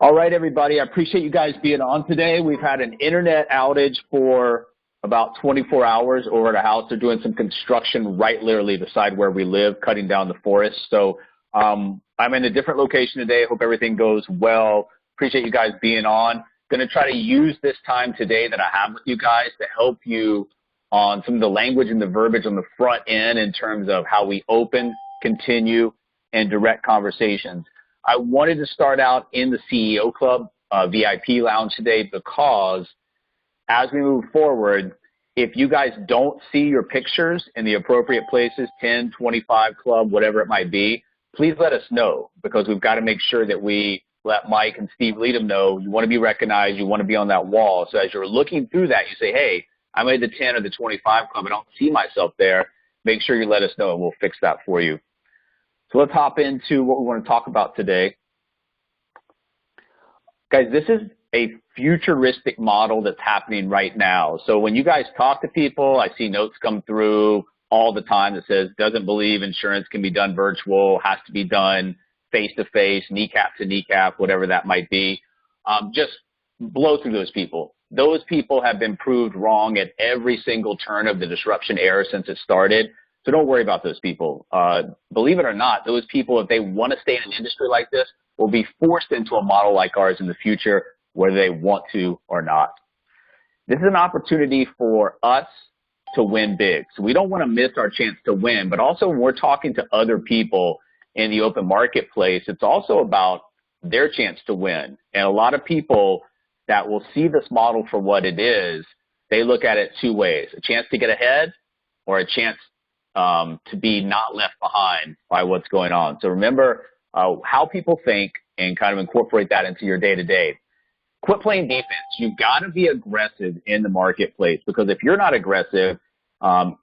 All right, everybody. I appreciate you guys being on today. We've had an internet outage for about 24 hours over at our house. They're doing some construction right literally beside where we live, cutting down the forest. So I'm in a different location today. Hope everything goes well. Appreciate you guys being on. Going to try to use this time today that I have with you guys to help you on some of the language and the verbiage on the front end in terms of how we open, continue, and direct conversations. I wanted to start out in the CEO Club VIP lounge today because as we move forward, if you guys don't see your pictures in the appropriate places, 10, 25 club, whatever it might be, please let us know because we've got to make sure that we let Mike and Steve Leadham know you want to be recognized, you want to be on that wall. So as you're looking through that, you say, hey, I'm at the 10 or the 25 club. I don't see myself there. Make sure you let us know and we'll fix that for you. So let's hop into what we want to talk about today. Guys, this is a futuristic model that's happening right now. So when you guys talk to people, I see notes come through all the time that says, doesn't believe insurance can be done virtual, has to be done face-to-face, kneecap to kneecap, whatever that might be. Just blow through those people. Those people have been proved wrong at every single turn of the disruption era since it started. So don't worry about those people. Believe it or not, those people, if they want to stay in an industry like this, will be forced into a model like ours in the future, whether they want to or not. This is an opportunity for us to win big. So we don't want to miss our chance to win, but also when we're talking to other people in the open marketplace, it's also about their chance to win. And a lot of people that will see this model for what it is, they look at it two ways, a chance to get ahead or a chance to be not left behind by what's going on. So remember how people think and kind of incorporate that into your day-to-day. Quit playing defense. You've got to be aggressive in the marketplace because if you're not aggressive,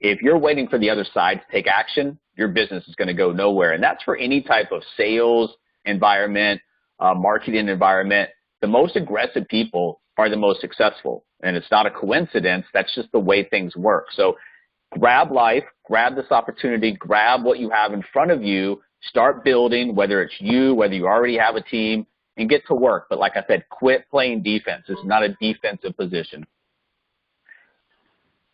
if you're waiting for the other side to take action, your business is going to go nowhere. And that's for any type of sales environment, marketing environment. The most aggressive people are the most successful. And it's not a coincidence. That's just the way things work. So grab life, grab this opportunity, grab what you have in front of you, start building, whether it's you, whether you already have a team, and get to work. But like I said, quit playing defense. It's not a defensive position.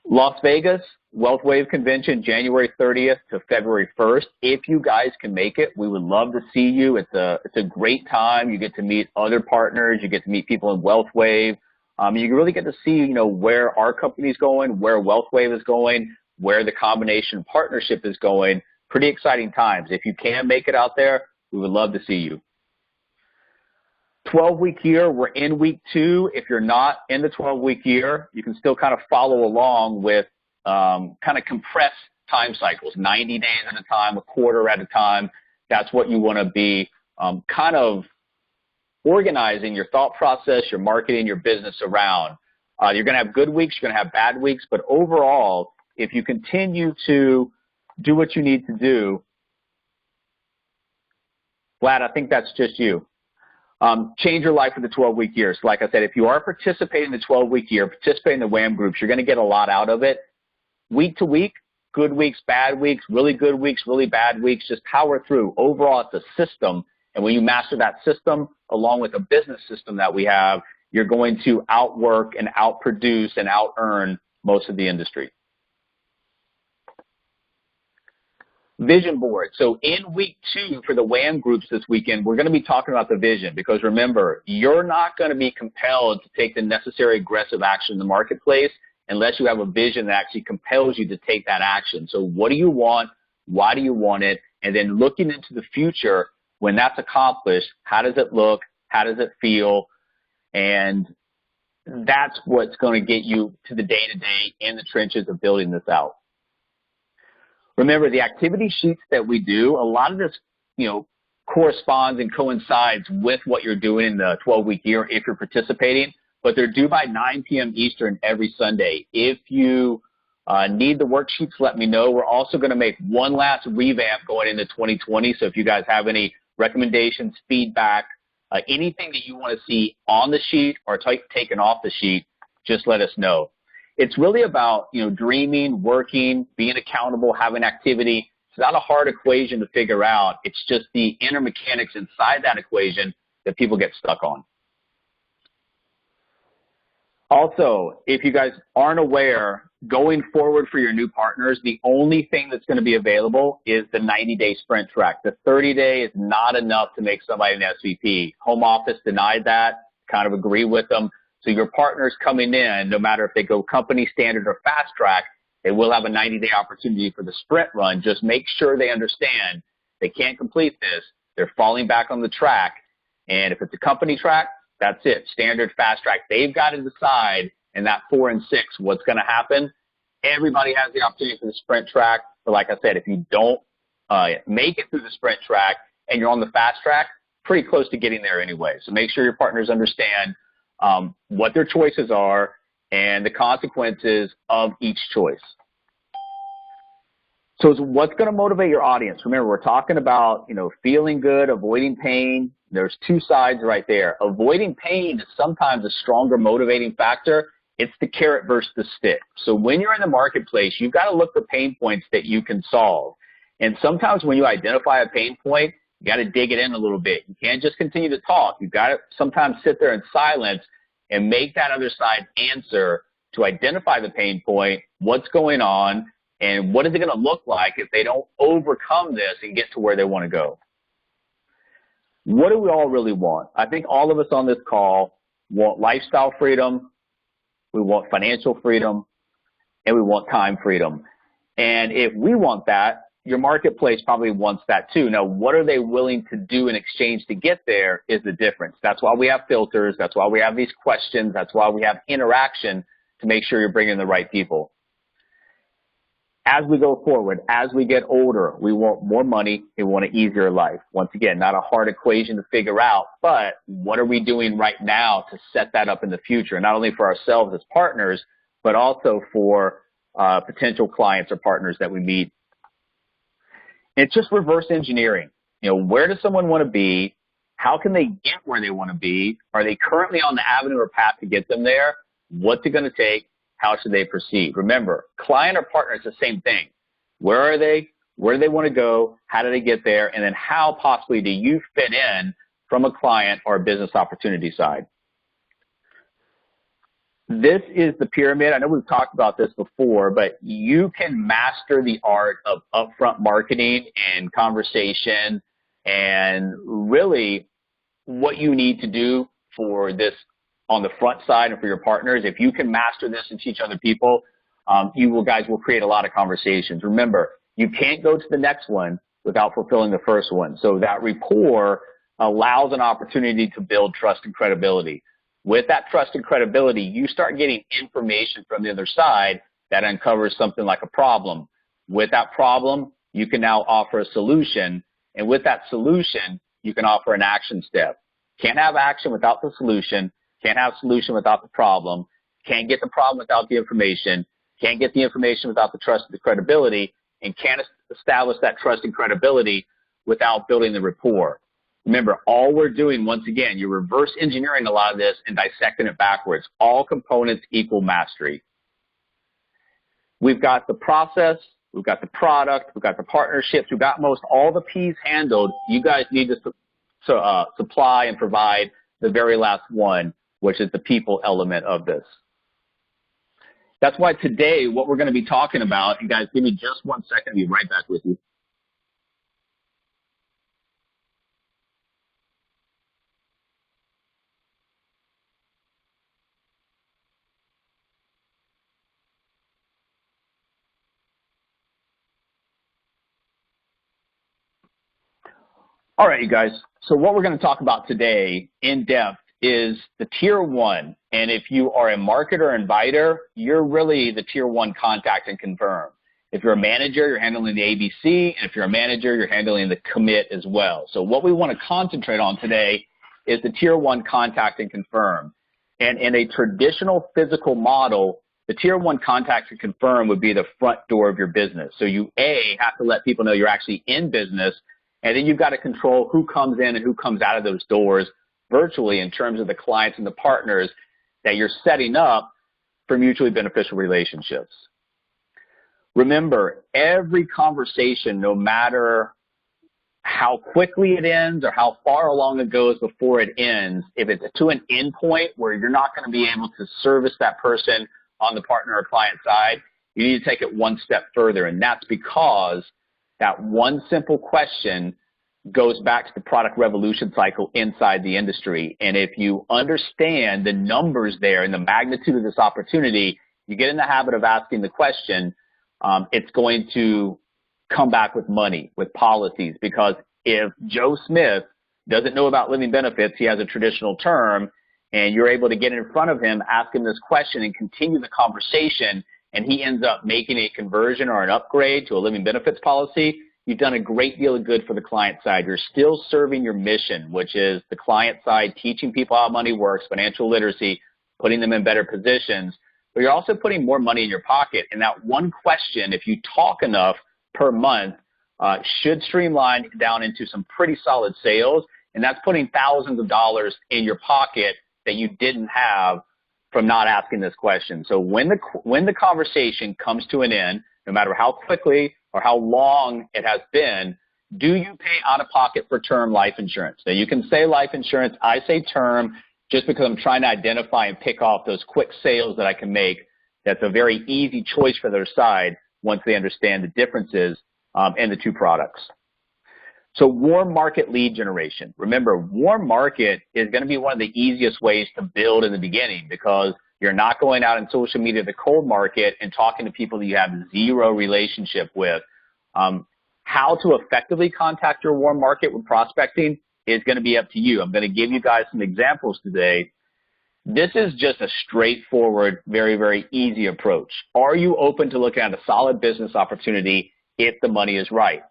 Las Vegas, WealthWave Convention, January 30th to February 1st. If you guys can make it, we would love to see you. It's a great time. You get to meet other partners. You get to meet people in WealthWave. You really get to see, where our company's going, where WealthWave is going, where the combination partnership is going. Pretty exciting times. If you can make it out there, we would love to see you. 12-week year, we're in week 2. If you're not in the 12-week year, you can still kind of follow along with kind of compressed time cycles, 90 days at a time, a quarter at a time. That's what you want to be kind of organizing your thought process, your marketing, your business around. You're going to have good weeks, you're going to have bad weeks, but overall, if you continue to do what you need to do, Vlad, I think that's just you. Change your life for the 12-week year. So like I said, if you are participating in the 12-week year, participate in the WHAM groups, you're going to get a lot out of it. Week to week, good weeks, bad weeks, really good weeks, really bad weeks, just power through. Overall, it's a system. And when you master that system, along with a business system that we have, you're going to outwork and outproduce and out-earn most of the industry. Vision board. So in week 2 for the WHAM groups this weekend, we're going to be talking about the vision because remember, you're not going to be compelled to take the necessary aggressive action in the marketplace unless you have a vision that actually compels you to take that action. So what do you want? Why do you want it? And then looking into the future, when that's accomplished, how does it look? How does it feel? And that's what's going to get you to the day-to-day in the trenches of building this out. Remember, the activity sheets that we do, a lot of this, corresponds and coincides with what you're doing in the 12-week year if you're participating, but they're due by 9 p.m. Eastern every Sunday. If you need the worksheets, let me know. We're also going to make one last revamp going into 2020, so if you guys have any recommendations, feedback, anything that you want to see on the sheet or taken off the sheet, just let us know. It's really about, dreaming, working, being accountable, having activity. It's not a hard equation to figure out. It's just the inner mechanics inside that equation that people get stuck on. Also, if you guys aren't aware, going forward for your new partners, the only thing that's going to be available is the 90-day sprint track. The 30-day is not enough to make somebody an SVP. Home office denied that, kind of agree with them. So your partners coming in, no matter if they go company standard or fast track, they will have a 90-day opportunity for the sprint run. Just make sure they understand they can't complete this. They're falling back on the track. And if it's a company track, that's it. Standard, fast track. They've got to decide in that 4 and 6 what's going to happen. Everybody has the opportunity for the sprint track. But like I said, if you don't make it through the sprint track and you're on the fast track, pretty close to getting there anyway. So make sure your partners understand what their choices are and the consequences of each choice. So what's going to motivate your audience? Remember, we're talking about, feeling good, avoiding pain. There's two sides right there. Avoiding pain is sometimes a stronger motivating factor. It's the carrot versus the stick. So when you're in the marketplace, you've got to look for pain points that you can solve. And sometimes when you identify a pain point, you got to dig it in a little bit. You can't just continue to talk. You've got to sometimes sit there in silence and make that other side answer to identify the pain point, what's going on, and what is it going to look like if they don't overcome this and get to where they want to go. What do we all really want? I think all of us on this call want lifestyle freedom, we want financial freedom, and we want time freedom. And if we want that, your marketplace probably wants that too. Now, what are they willing to do in exchange to get there is the difference. That's why we have filters. That's why we have these questions. That's why we have interaction to make sure you're bringing the right people. As we go forward, as we get older, we want more money, we want an easier life. Once again, not a hard equation to figure out, but what are we doing right now to set that up in the future, not only for ourselves as partners, but also for potential clients or partners that we meet. It's just reverse engineering. Where does someone want to be? How can they get where they want to be? Are they currently on the avenue or path to get them there? What's it going to take? How should they proceed? Remember, client or partner is the same thing. Where are they? Where do they want to go? How do they get there? And then how possibly do you fit in from a client or a business opportunity side? This is the pyramid. I know we've talked about this before, but you can master the art of upfront marketing and conversation and really what you need to do for this on the front side and for your partners. If you can master this and teach other people, guys will create a lot of conversations. Remember, you can't go to the next one without fulfilling the first one. So that rapport allows an opportunity to build trust and credibility. With that trust and credibility, you start getting information from the other side that uncovers something like a problem. With that problem, you can now offer a solution. And with that solution, you can offer an action step. Can't have action without the solution. Can't have solution without the problem. Can't get the problem without the information. Can't get the information without the trust and the credibility. And can't establish that trust and credibility without building the rapport. Remember, all we're doing, once again, you're reverse engineering a lot of this and dissecting it backwards. All components equal mastery. We've got the process, we've got the product, we've got the partnerships, we've got most all the P's handled. You guys need to supply and provide the very last one, which is the people element of this. That's why today what we're going to be talking about, and guys, give me just 1 second, I'll be right back with you. All right, you guys. So what we're going to talk about today in depth is the tier one. And if you are a marketer inviter, you're really the tier one contact and confirm. If you're a manager, you're handling the ABC. And if you're a manager, you're handling the commit as well. So what we want to concentrate on today is the tier one contact and confirm. And in a traditional physical model, the tier one contact and confirm would be the front door of your business. So you, A, have to let people know you're actually in business. And then you've got to control who comes in and who comes out of those doors virtually in terms of the clients and the partners that you're setting up for mutually beneficial relationships. Remember, every conversation, no matter how quickly it ends or how far along it goes before it ends, if it's to an end point where you're not going to be able to service that person on the partner or client side, you need to take it one step further. And that's because that one simple question goes back to the product revolution cycle inside the industry. And if you understand the numbers there and the magnitude of this opportunity, you get in the habit of asking the question, it's going to come back with money, with policies. Because if Joe Smith doesn't know about living benefits, he has a traditional term, and you're able to get in front of him, ask him this question, and continue the conversation, and he ends up making a conversion or an upgrade to a living benefits policy, you've done a great deal of good for the client side. You're still serving your mission, which is the client side, teaching people how money works, financial literacy, putting them in better positions. But you're also putting more money in your pocket. And that one question, if you talk enough per month, should streamline down into some pretty solid sales. And that's putting thousands of dollars in your pocket that you didn't have from not asking this question. So when the conversation comes to an end, no matter how quickly or how long it has been, do you pay out of pocket for term life insurance? Now, you can say life insurance. I say term just because I'm trying to identify and pick off those quick sales that I can make. That's a very easy choice for their side once they understand the differences in the two products. So warm market lead generation. Remember, warm market is going to be one of the easiest ways to build in the beginning because you're not going out in social media, the cold market, and talking to people that you have zero relationship with. How to effectively contact your warm market with prospecting is going to be up to you. I'm going to give you guys some examples today. This is just a straightforward, very, very easy approach. Are you open to looking at a solid business opportunity if the money is right?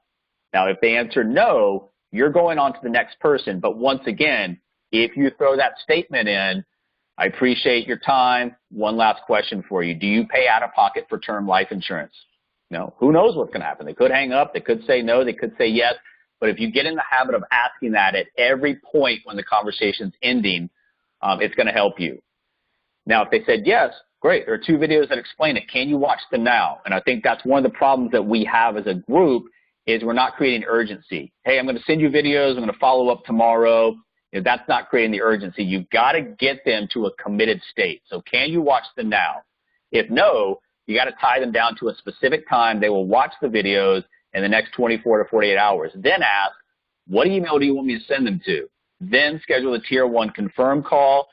Now, if they answer no, you're going on to the next person. But once again, if you throw that statement in, I appreciate your time. One last question for you. Do you pay out of pocket for term life insurance? No. Who knows what's going to happen? They could hang up. They could say no. They could say yes. But if you get in the habit of asking that at every point when the conversation's ending, it's going to help you. Now, if they said yes, great. There are 2 videos that explain it. Can you watch them now? And I think that's one of the problems that we have as a group is we're not creating urgency. Hey, I'm going to send you videos. I'm going to follow up tomorrow. That's not creating the urgency. You've got to get them to a committed state. So can you watch them now? If no, you got to tie them down to a specific time. They will watch the videos in the next 24 to 48 hours. Then ask, what email do you want me to send them to? Then schedule a tier 1 confirm call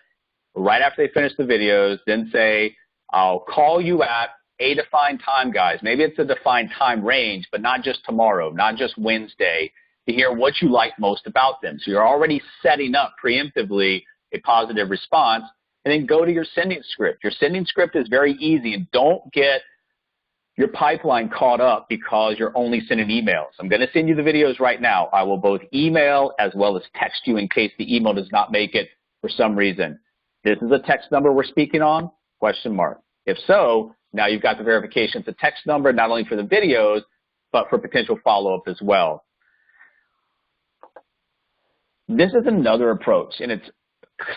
right after they finish the videos. Then say, I'll call you at a defined time, guys. Maybe it's a defined time range, but not just tomorrow, not just Wednesday, to hear what you like most about them. So you're already setting up preemptively a positive response, and then go to your sending script. Your sending script is very easy, and don't get your pipeline caught up because you're only sending emails. I'm going to send you the videos right now. I will both email as well as text you in case the email does not make it for some reason. This is a text number we're speaking on? Question mark. If so, now you've got the verification. It's a text number not only for the videos, but for potential follow-up as well. This is another approach, and it's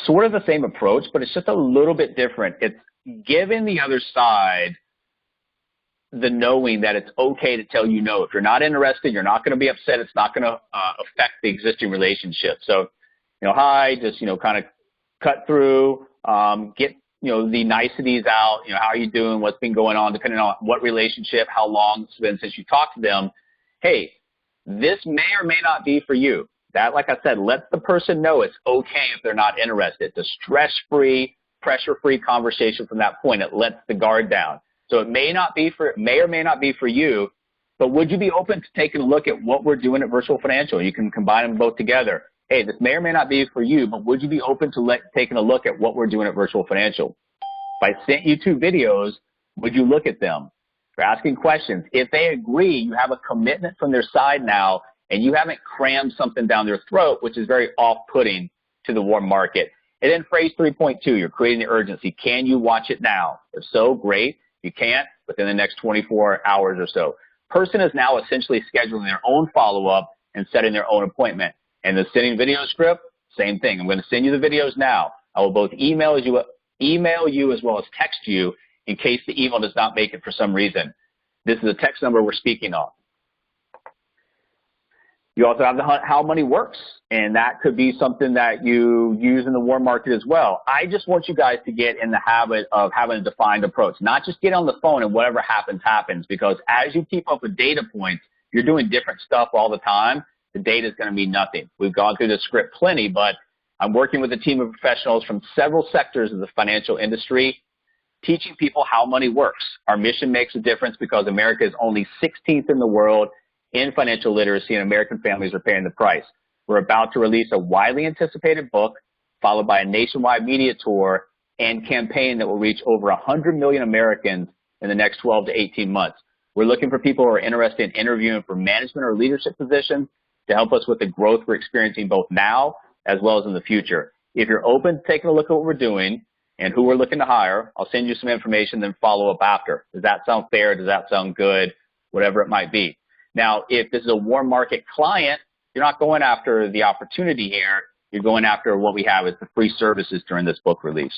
sort of the same approach, but it's just a little bit different. It's giving the other side the knowing that it's okay to tell you no. If you're not interested, you're not going to be upset. It's not going to affect the existing relationship. So, hi, just, kind of cut through, get, the niceties out, how are you doing, what's been going on, depending on what relationship, how long it's been since you talked to them. Hey, this may or may not be for you. That, like I said, lets the person know it's okay if they're not interested. It's a stress-free, pressure-free conversation from that point. It lets the guard down. So it may or may not be for you, but would you be open to taking a look at what we're doing at Virtual Financial? You can combine them both together. Hey, this may or may not be for you, but would you be open to taking a look at what we're doing at Virtual Financial? If I sent you 2 videos, would you look at them? You're asking questions. If they agree, you have a commitment from their side now, and you haven't crammed something down their throat, which is very off-putting to the warm market. And then phrase 3.2, you're creating the urgency. Can you watch it now? If so, great. You can't, within the next 24 hours or so. Person is now essentially scheduling their own follow-up and setting their own appointment. And the sending video script, same thing. I'm going to send you the videos now. I will both email you as well as text you in case the email does not make it for some reason. This is a text number we're speaking on. You also have the how money works, and that could be something that you use in the warm market as well. I just want you guys to get in the habit of having a defined approach, not just get on the phone and whatever happens, happens, because as you keep up with data points, you're doing different stuff all the time. The data is going to mean nothing. We've gone through this script plenty, but I'm working with a team of professionals from several sectors of the financial industry, teaching people how money works. Our mission makes a difference because America is only 16th in the world in financial literacy, and American families are paying the price. We're about to release a widely anticipated book, followed by a nationwide media tour and campaign that will reach over 100 million Americans in the next 12 to 18 months. We're looking for people who are interested in interviewing for management or leadership positions to help us with the growth we're experiencing both now as well as in the future. If you're open to taking a look at what we're doing and who we're looking to hire, I'll send you some information, then follow up after. Does that sound fair? Does that sound good? Whatever it might be. Now, if this is a warm market client, you're not going after the opportunity here. You're going after what we have as the free services during this book release.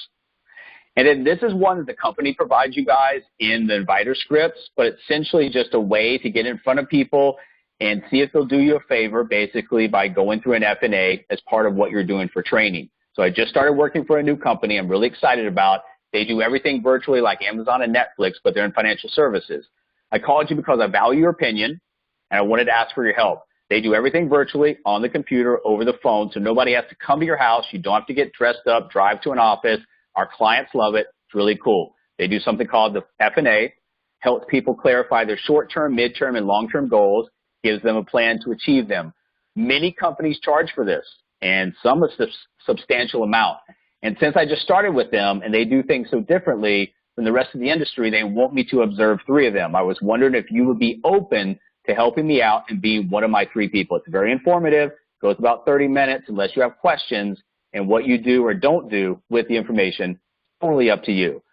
And then this is one that the company provides you guys in the inviter scripts, but it's essentially just a way to get in front of people and see if they'll do you a favor, basically by going through an F&A as part of what you're doing for training. So I just started working for a new company I'm really excited about. They do everything virtually like Amazon and Netflix, but they're in financial services. I called you because I value your opinion, and I wanted to ask for your help. They do everything virtually on the computer, over the phone, so nobody has to come to your house. You don't have to get dressed up, drive to an office. Our clients love it. It's really cool. They do something called the F&A, helps people clarify their short-term, mid-term, and long-term goals, gives them a plan to achieve them. Many companies charge for this, and some a substantial amount. And since I just started with them and they do things so differently than the rest of the industry, they want me to observe 3 of them. I was wondering if you would be open to helping me out and being one of my 3 people. It's very informative, goes about 30 minutes unless you have questions, and what you do or don't do with the information, totally up to you.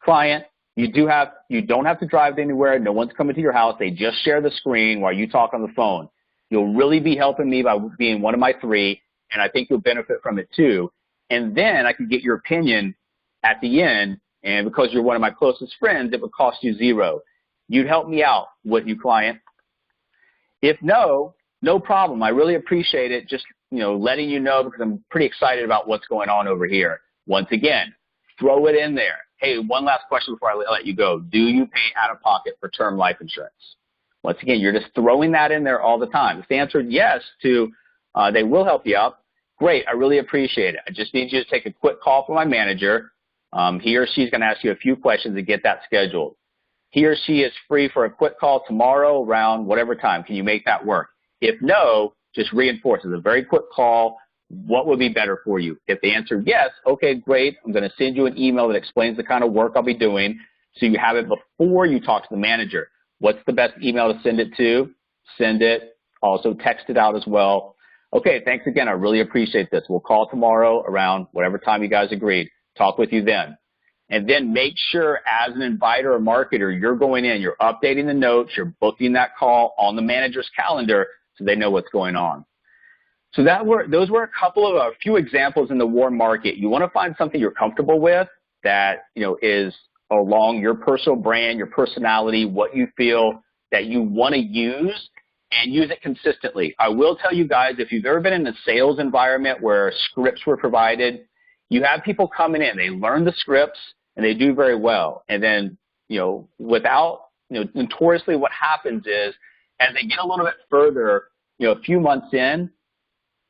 Client, you don't have to drive anywhere. No one's coming to your house. They just share the screen while you talk on the phone. You'll really be helping me by being one of my 3, and I think you'll benefit from it too. And then I can get your opinion at the end, and because you're one of my closest friends, it would cost you 0. You'd help me out, wouldn't you, client? If no, no problem. I really appreciate it. Just, letting you know because I'm pretty excited about what's going on over here. Once again, throw it in there. Hey, one last question before I let you go. Do you pay out of pocket for term life insurance? Once again, you're just throwing that in there all the time. If the answer is yes to they will help you out, great. I really appreciate it. I just need you to take a quick call from my manager. He or she's going to ask you a few questions to get that scheduled. He or she is free for a quick call tomorrow around whatever time. Can you make that work? If no, just reinforce. It's a very quick call. What would be better for you? If the answer is yes, okay, great. I'm going to send you an email that explains the kind of work I'll be doing so you have it before you talk to the manager. What's the best email to send it to? Send it. Also text it out as well. Okay, thanks again. I really appreciate this. We'll call tomorrow around whatever time you guys agreed. Talk with you then. And then make sure as an inviter or marketer, you're going in, you're updating the notes, you're booking that call on the manager's calendar so they know what's going on. So those were a few examples in the warm market. You want to find something you're comfortable with that, is along your personal brand, your personality, what you feel that you want to use, and use it consistently. I will tell you guys, if you've ever been in a sales environment where scripts were provided, you have people coming in, they learn the scripts, and they do very well. And then, notoriously what happens is as they get a little bit further, a few months in,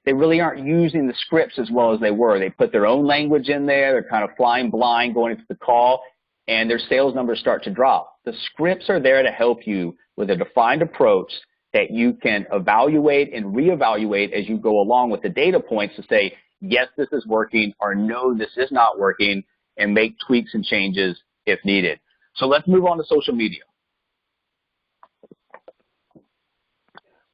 they really aren't using the scripts as well as they were. They put their own language in there. They're kind of flying blind going into the call, and their sales numbers start to drop. The scripts are there to help you with a defined approach that you can evaluate and reevaluate as you go along with the data points to say, yes, this is working, or no, this is not working, and make tweaks and changes if needed. So let's move on to social media.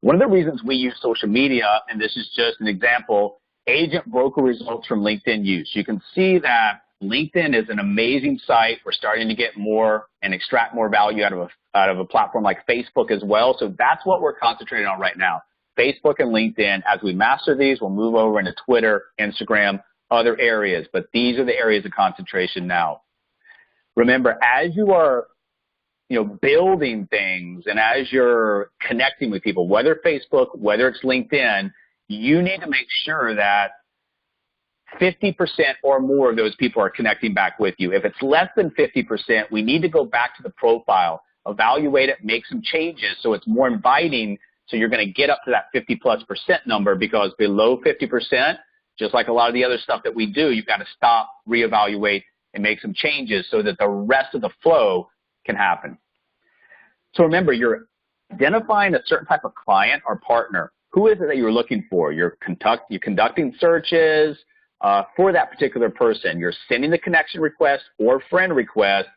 One of the reasons we use social media, and this is just an example, agent broker results from LinkedIn use. You can see that LinkedIn is an amazing site. We're starting to get more and extract more value out of a platform like Facebook as well. So that's what we're concentrating on right now. Facebook and LinkedIn. As we master these, we'll move over into Twitter, Instagram, other areas. But these are the areas of concentration now. Remember, as you are building things and as you're connecting with people, whether Facebook, whether it's LinkedIn, you need to make sure that 50% or more of those people are connecting back with you. If it's less than 50%, we need to go back to the profile, evaluate it, make some changes so it's more inviting, so you're going to get up to that 50+% number, because below 50%, just like a lot of the other stuff that we do, you've got to stop, reevaluate, and make some changes so that the rest of the flow can happen. So remember, you're identifying a certain type of client or partner. Who is it that you're looking for? You're conducting searches for that particular person. You're sending the connection request or friend request.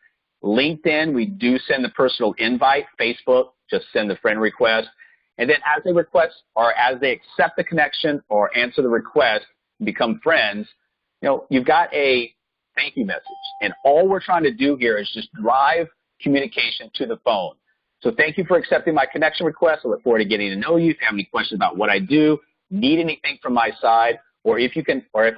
LinkedIn, we do send the personal invite. Facebook, just send the friend request. And then as they request or as they accept the connection or answer the request and become friends, you've got a thank you message. And all we're trying to do here is just drive communication to the phone. So thank you for accepting my connection request. I look forward to getting to know you. If you have any questions about what I do, need anything from my side, or if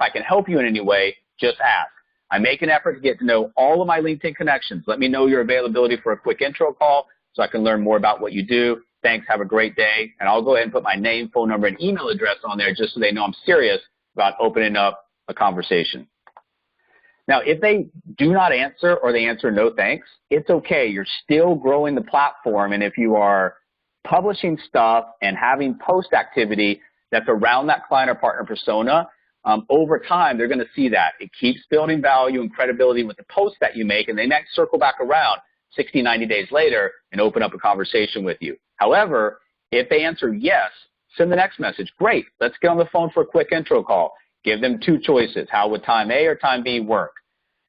I can help you in any way, just ask. I make an effort to get to know all of my LinkedIn connections. Let me know your availability for a quick intro call so I can learn more about what you do. Thanks. Have a great day. And I'll go ahead and put my name, phone number, and email address on there just so they know I'm serious about opening up a conversation. Now, if they do not answer or they answer no thanks, it's okay. You're still growing the platform. And if you are publishing stuff and having post activity that's around that client or partner persona, over time, they're going to see that. It keeps building value and credibility with the posts that you make, and they might circle back around 60, 90 days later and open up a conversation with you. However, if they answer yes, send the next message. Great. Let's get on the phone for a quick intro call. Give them two choices. How would time A or time B work?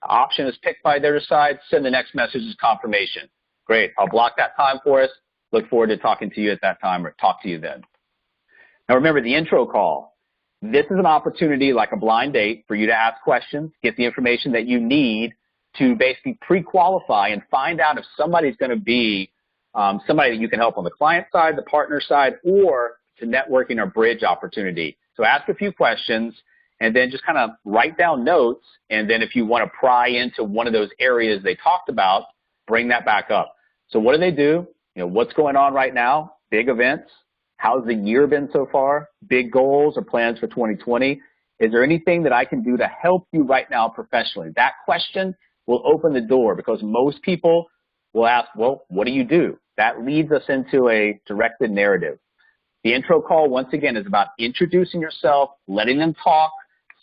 The option is picked by their side. Send the next message as confirmation. Great. I'll block that time for us. Look forward to talking to you at that time, or talk to you then. Now remember, the intro call. This is an opportunity, like a blind date, for you to ask questions, get the information that you need to basically pre-qualify and find out if somebody's going to be somebody that you can help on the client side, the partner side, or to networking or bridge opportunity. So ask a few questions and then just kind of write down notes. And then if you want to pry into one of those areas they talked about, bring that back up. So what do they do? What's going on right now? Big events. How's the year been so far? Big goals or plans for 2020? Is there anything that I can do to help you right now professionally? That question will open the door, because most people will ask, well, what do you do? That leads us into a directed narrative. The intro call, once again, is about introducing yourself, letting them talk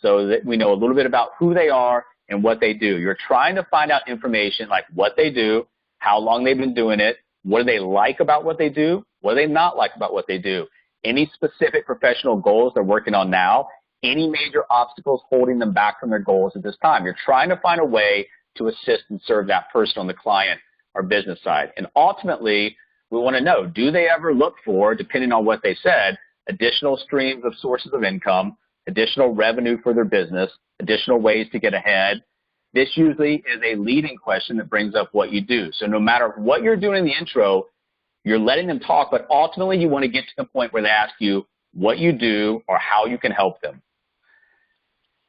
so that we know a little bit about who they are and what they do. You're trying to find out information like what they do, how long they've been doing it, what do they like about what they do, what do they not like about what they do, any specific professional goals they're working on now, any major obstacles holding them back from their goals at this time. You're trying to find a way to assist and serve that person on the client or business side. And ultimately, we want to know, do they ever look for, depending on what they said, additional streams of sources of income, additional revenue for their business, additional ways to get ahead? This usually is a leading question that brings up what you do. So no matter what you're doing in the intro, you're letting them talk, but ultimately you want to get to the point where they ask you what you do or how you can help them.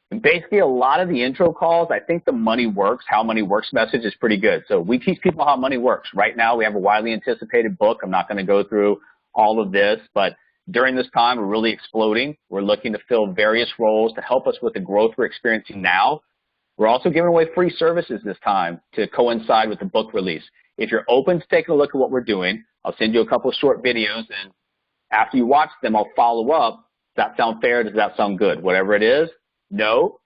And basically, a lot of the intro calls, I think the money works, how money works message is pretty good. So we teach people how money works. Right now, we have a widely anticipated book. I'm not going to go through all of this, but during this time, we're really exploding. We're looking to fill various roles to help us with the growth we're experiencing now. We're also giving away free services this time to coincide with the book release. If you're open to taking a look at what we're doing, I'll send you a couple of short videos, and after you watch them, I'll follow up. Does that sound fair? Does that sound good? Whatever it is, no?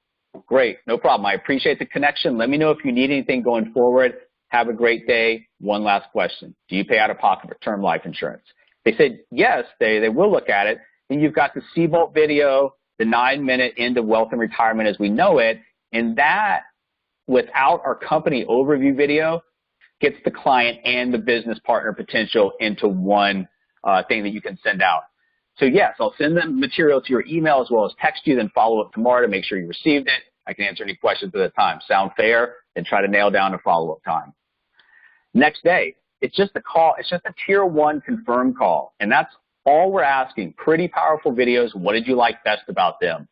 Great, no problem. I appreciate the connection. Let me know if you need anything going forward. Have a great day. One last question. Do you pay out of pocket for term life insurance? They said, yes, they will look at it. Then you've got the Seabolt video, the 9-minute End of Wealth and Retirement as we know it, and that, without our company overview video, gets the client and the business partner potential into one thing that you can send out. So yes, I'll send them material to your email as well as text you, then follow up tomorrow to make sure you received it. I can answer any questions at the time. Sound fair? Then try to nail down a follow-up time. Next day, it's just a call. It's just a tier 1 confirm call, and that's all we're asking. Pretty powerful videos. What did you like best about them?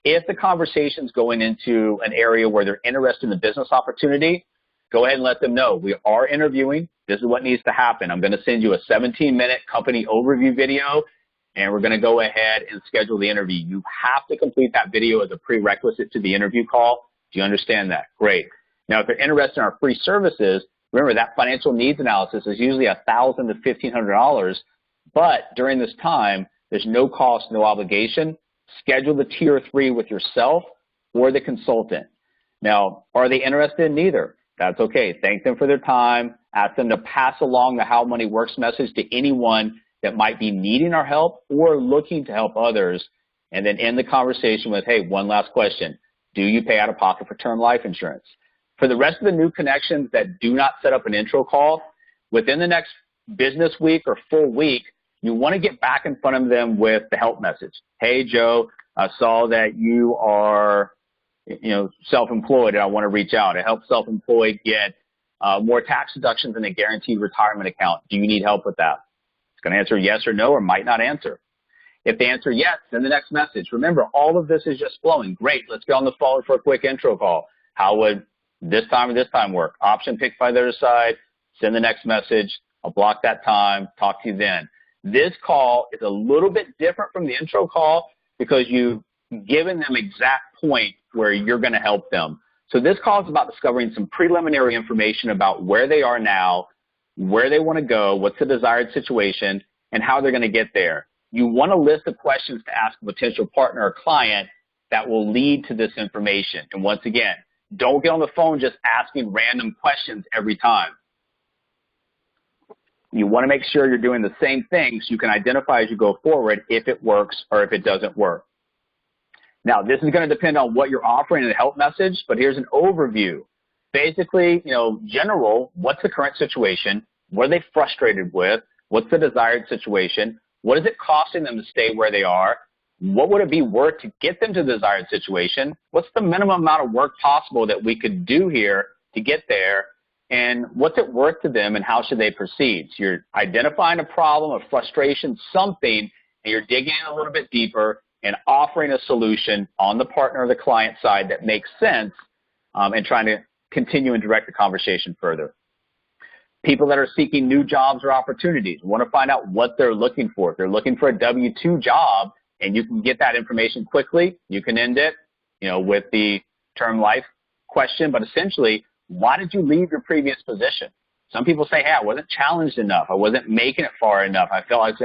If the conversation's going into an area where they're interested in the business opportunity, go ahead and let them know we are interviewing. This is what needs to happen. I'm going to send you a 17-minute company overview video, and we're going to go ahead and schedule the interview. You have to complete that video as a prerequisite to the interview call. Do you understand that? Great. Now, if they're interested in our free services, remember that financial needs analysis is usually $1,000 to $1,500, but during this time, there's no cost, no obligation. Schedule the tier 3 with yourself or the consultant. Now, are they interested in neither? That's okay. Thank them for their time. Ask them to pass along the How Money Works message to anyone that might be needing our help or looking to help others, and then end the conversation with, hey, one last question. Do you pay out of pocket for term life insurance? For the rest of the new connections that do not set up an intro call, within the next business week or full week, you want to get back in front of them with the help message. Hey, Joe, I saw that you are self-employed, and I want to reach out. To help self-employed get more tax deductions in a guaranteed retirement account. Do you need help with that? It's going to answer yes or no, or might not answer. If they answer yes, then the next message. Remember, all of this is just flowing. Great, let's get on the phone for a quick intro call. How would this time or this time work? Option picked by the other side. Send the next message. I'll block that time. Talk to you then. This call is a little bit different from the intro call because you've given them exact point where you're going to help them. So this call is about discovering some preliminary information about where they are now, where they want to go, what's the desired situation, and how they're going to get there. You want a list of questions to ask a potential partner or client that will lead to this information. And once again, don't get on the phone just asking random questions every time. You want to make sure you're doing the same thing so you can identify as you go forward if it works or if it doesn't work. Now, this is going to depend on what you're offering in the help message, but here's an overview. Basically, general, what's the current situation? What are they frustrated with? What's the desired situation? What is it costing them to stay where they are? What would it be worth to get them to the desired situation? What's the minimum amount of work possible that we could do here to get there? And what's it worth to them, and how should they proceed? So you're identifying a problem, a frustration, something, and you're digging in a little bit deeper and offering a solution on the partner or the client side that makes sense, and trying to continue and direct the conversation further. People that are seeking new jobs or opportunities want to find out what they're looking for. If they're looking for a W-2 job and you can get that information quickly, you can end it, with the term life question. But essentially, why did you leave your previous position? Some people say, hey, I wasn't challenged enough. I wasn't making it far enough. I felt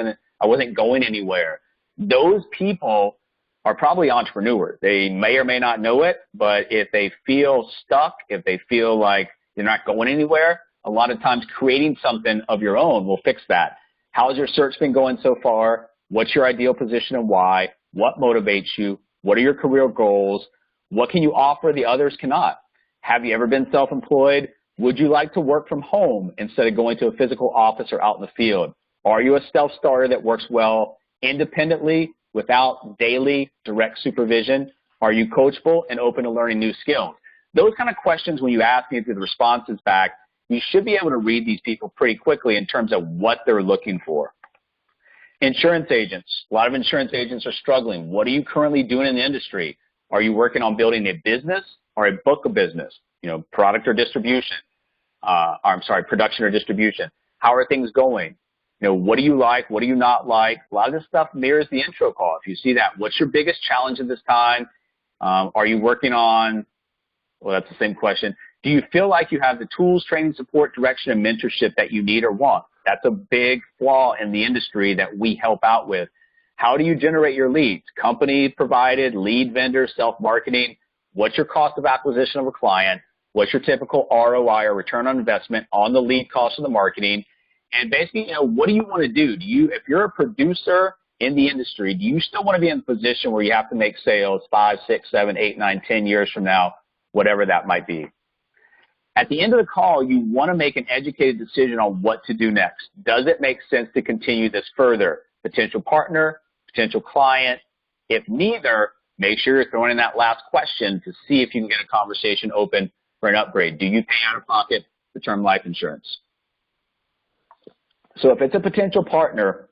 I wasn't going anywhere. Those people are probably entrepreneurs. They may or may not know it, but if they feel stuck, if they feel like they're not going anywhere, a lot of times creating something of your own will fix that. How's your search been going so far? What's your ideal position and why? What motivates you? What are your career goals? What can you offer the others cannot? Have you ever been self-employed? Would you like to work from home instead of going to a physical office or out in the field? Are you a self-starter that works well independently without daily direct supervision? Are you coachable and open to learning new skills? Those kind of questions, when you ask me through the responses back, you should be able to read these people pretty quickly in terms of what they're looking for. Insurance agents. A lot of insurance agents are struggling. What are you currently doing in the industry? Are you working on building a business or a book of business? Product or distribution. Production or distribution. How are things going? What do you like? What do you not like? A lot of this stuff mirrors the intro call. If you see that, what's your biggest challenge at this time? Are you working on, well, that's the same question. Do you feel like you have the tools, training, support, direction, and mentorship that you need or want? That's a big flaw in the industry that we help out with. How do you generate your leads? Company provided, lead vendor, self-marketing. What's your cost of acquisition of a client? What's your typical ROI or return on investment on the lead cost of the marketing? And basically, what do you want to do? If you're a producer in the industry, do you still want to be in a position where you have to make sales 5, 6, 7, 8, 9, 10 years from now, whatever that might be? At the end of the call, you want to make an educated decision on what to do next. Does it make sense to continue this further? Potential partner, potential client. If neither, make sure you're throwing in that last question to see if you can get a conversation open for an upgrade. Do you pay out of pocket for term life insurance? So if it's a potential partner,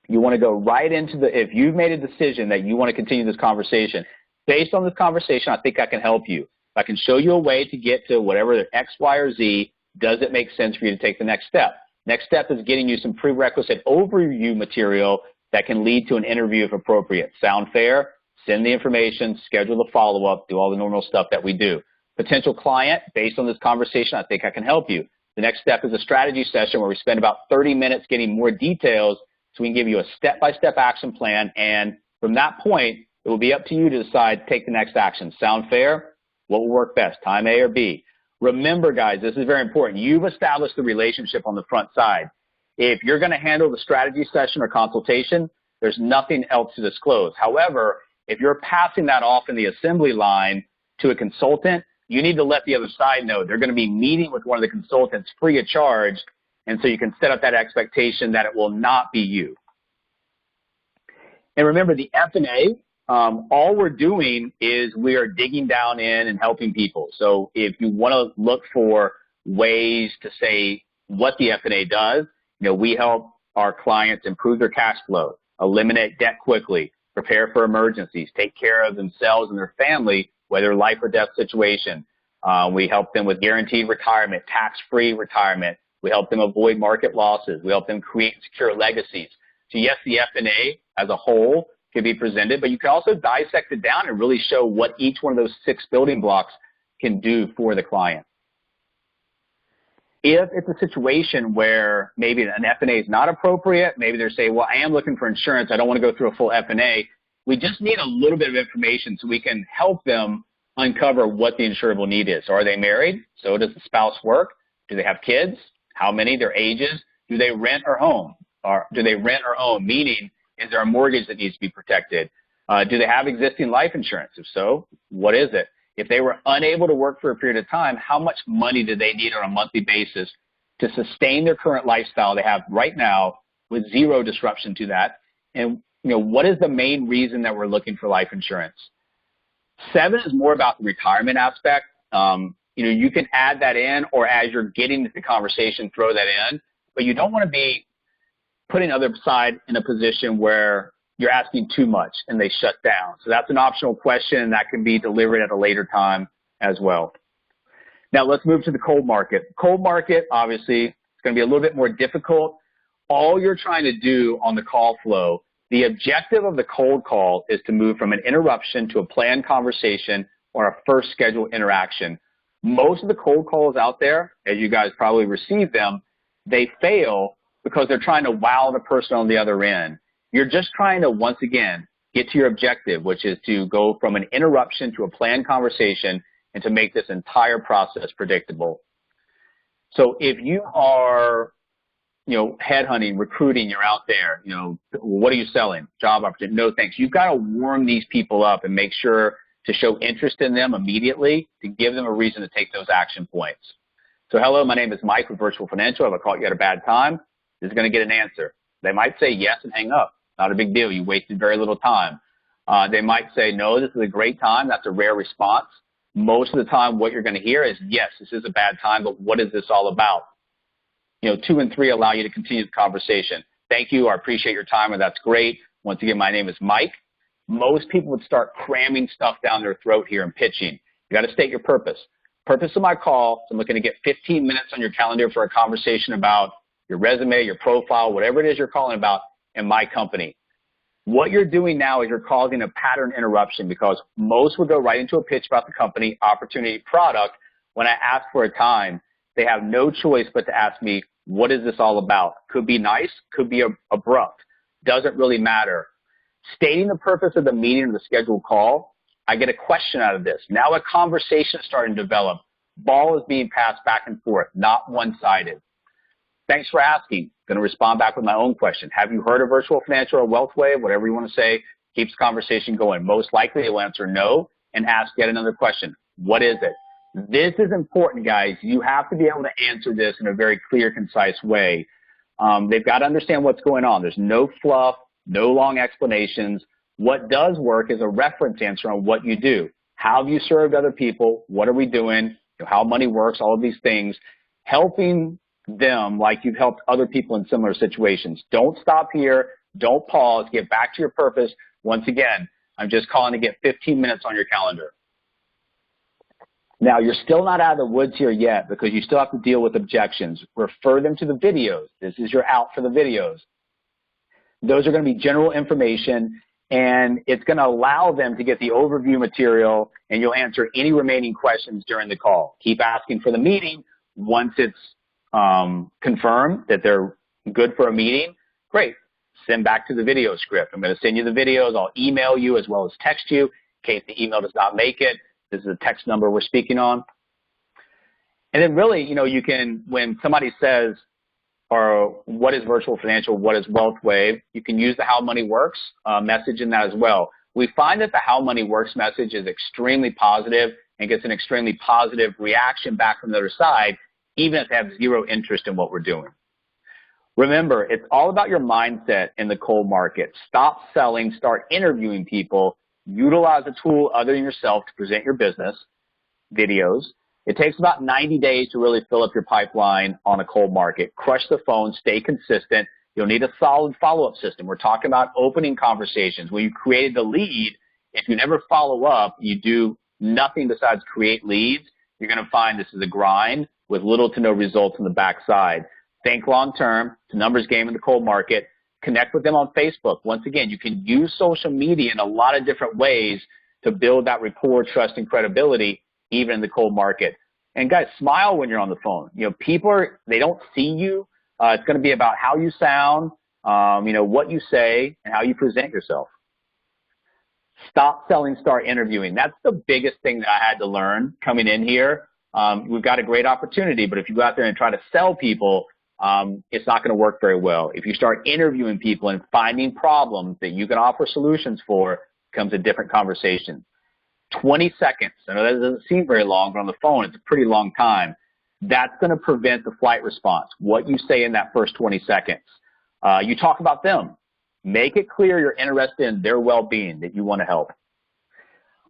you want to go right into if you've made a decision that you want to continue this conversation, based on this conversation, I think I can help you. If I can show you a way to get to whatever the X, Y, or Z, does it make sense for you to take the next step? Next step is getting you some prerequisite overview material that can lead to an interview if appropriate. Sound fair? Send the information, schedule the follow-up, do all the normal stuff that we do. Potential client, based on this conversation, I think I can help you. The next step is a strategy session where we spend about 30 minutes getting more details so we can give you a step-by-step action plan, and from that point, it will be up to you to decide, take the next action. Sound fair? What will work best, time A or B? Remember, guys, this is very important. You've established the relationship on the front side. If you're going to handle the strategy session or consultation, there's nothing else to disclose. However, if you're passing that off in the assembly line to a consultant, you need to let the other side know. They're going to be meeting with one of the consultants free of charge, and so you can set up that expectation that it will not be you. And remember, the F&A, all we're doing is we are digging down in and helping people. So if you want to look for ways to say what the F&A does, we help our clients improve their cash flow, eliminate debt quickly, prepare for emergencies, take care of themselves and their family, whether life or death situation. We help them with guaranteed retirement, tax-free retirement. We help them avoid market losses. We help them create secure legacies. So yes, the F&A as a whole can be presented, but you can also dissect it down and really show what each one of those 6 building blocks can do for the client. If it's a situation where maybe an F&A is not appropriate, maybe they're saying, well, I am looking for insurance, I don't want to go through a full F&A, we just need a little bit of information so we can help them uncover what the insurable need is. So are they married? So does the spouse work? Do they have kids? How many? Their ages? Do they rent or own? Or do they rent or own? Meaning, is there a mortgage that needs to be protected? Do they have existing life insurance? If so, what is it? If they were unable to work for a period of time, how much money do they need on a monthly basis to sustain their current lifestyle they have right now with zero disruption to that? And what is the main reason that we're looking for life insurance? 7 is more about the retirement aspect. You can add that in, or as you're getting to the conversation, throw that in. But you don't want to be putting the other side in a position where you're asking too much and they shut down. So that's an optional question that can be delivered at a later time as well. Now let's move to the cold market. Cold market, obviously, it's going to be a little bit more difficult. All you're trying to do on the call flow, the objective of the cold call is to move from an interruption to a planned conversation or a first scheduled interaction. Most of the cold calls out there, as you guys probably receive them, they fail because they're trying to wow the person on the other end. You're just trying to, once again, get to your objective, which is to go from an interruption to a planned conversation and to make this entire process predictable. So if you are, headhunting, recruiting, you're out there, what are you selling? Job opportunity? No, thanks. You've got to warm these people up and make sure to show interest in them immediately to give them a reason to take those action points. So hello, my name is Mike with Virtual Financial. Have I caught you at a bad time? This is going to get an answer. They might say yes and hang up. Not a big deal. You wasted very little time. They might say, no, this is a great time. That's a rare response. Most of the time, what you're going to hear is, yes, this is a bad time, but what is this all about? 2 and 3 allow you to continue the conversation. Thank you. I appreciate your time, and that's great. Once again, my name is Mike. Most people would start cramming stuff down their throat here and pitching. You got to state your purpose. Purpose of my call is I'm looking to get 15 minutes on your calendar for a conversation about your resume, your profile, whatever it is you're calling about in my company. What you're doing now is you're causing a pattern interruption because most would go right into a pitch about the company, opportunity, product. When I ask for a time, they have no choice but to ask me, what is this all about? Could be nice, could be abrupt. Doesn't really matter. Stating the purpose of the meeting or the scheduled call, I get a question out of this. Now a conversation is starting to develop. Ball is being passed back and forth, not one-sided. Thanks for asking. Going to respond back with my own question. Have you heard of Virtual Financial or WealthWave? Whatever you want to say, keeps the conversation going. Most likely they will answer no and ask yet another question. What is it? This is important, guys. You have to be able to answer this in a very clear, concise way. They've got to understand what's going on. There's no fluff, no long explanations. What does work is a reference answer on what you do. How have you served other people? What are we doing? How money works, all of these things. Helping them like you've helped other people in similar situations. Don't stop here. Don't pause. Get back to your purpose. Once again, I'm just calling to get 15 minutes on your calendar. Now, you're still not out of the woods here yet because you still have to deal with objections. Refer them to the videos. This is your out for the videos. Those are going to be general information, and it's going to allow them to get the overview material, and you'll answer any remaining questions during the call. Keep asking for the meeting. Once it's confirmed that they're good for a meeting, great. Send back to the video script. I'm going to send you the videos. I'll email you as well as text you in case the email does not make it. This is a text number we're speaking on. And then really, you can, when somebody says, or what is Virtual Financial, what is WealthWave, you can use the How Money Works message in that as well. We find that the How Money Works message is extremely positive and gets an extremely positive reaction back from the other side, even if they have zero interest in what we're doing. Remember, it's all about your mindset in the cold market. Stop selling, start interviewing people. Utilize a tool other than yourself to present your business, videos. It takes about 90 days to really fill up your pipeline on a cold market. Crush the phone, stay consistent. You'll need a solid follow-up system. We're talking about opening conversations. When you created the lead, if you never follow up, you do nothing besides create leads, you're going to find this is a grind with little to no results on the backside. Think long-term. It's a numbers game in the cold market. Connect with them on Facebook. Once again, you can use social media in a lot of different ways to build that rapport, trust, and credibility, even in the cold market. And guys, smile when you're on the phone. People they don't see you. It's going to be about how you sound, what you say, and how you present yourself. Stop selling, start interviewing. That's the biggest thing that I had to learn coming in here. We've got a great opportunity, but if you go out there and try to sell people, it's not going to work very well. If you start interviewing people and finding problems that you can offer solutions for, it becomes a different conversation. 20 seconds. I know that doesn't seem very long, but on the phone, it's a pretty long time. That's going to prevent the flight response. What you say in that first 20 seconds. You talk about them. Make it clear you're interested in their well-being, that you want to help.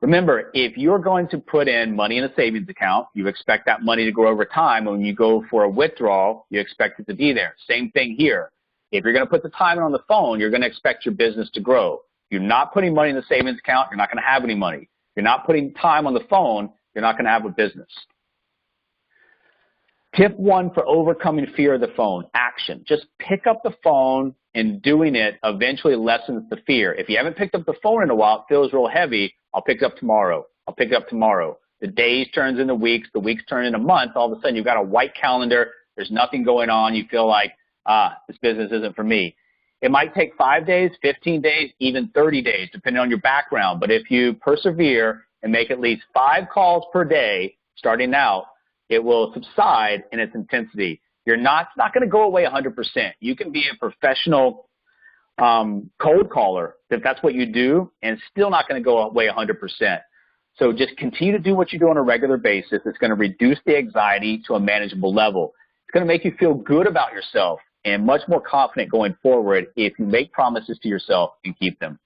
Remember, if you're going to put in money in a savings account, you expect that money to grow over time. When you go for a withdrawal, you expect it to be there. Same thing here. If you're going to put the time in on the phone, you're going to expect your business to grow. If you're not putting money in the savings account, you're not going to have any money. If you're not putting time on the phone, you're not going to have a business. Tip 1 for overcoming fear of the phone, action. Just pick up the phone, and doing it eventually lessens the fear. If you haven't picked up the phone in a while, it feels real heavy. I'll pick it up tomorrow. I'll pick it up tomorrow. The days turns into weeks. The weeks turn into months. All of a sudden, you've got a white calendar. There's nothing going on. You feel like, this business isn't for me. It might take 5 days, 15 days, even 30 days, depending on your background. But if you persevere and make at least 5 calls per day starting out, it will subside in its intensity. It's not going to go away 100%. You can be a professional cold caller if that's what you do, and it's still not going to go away 100%. So just continue to do what you do on a regular basis. It's going to reduce the anxiety to a manageable level. It's going to make you feel good about yourself and much more confident going forward if you make promises to yourself and keep them.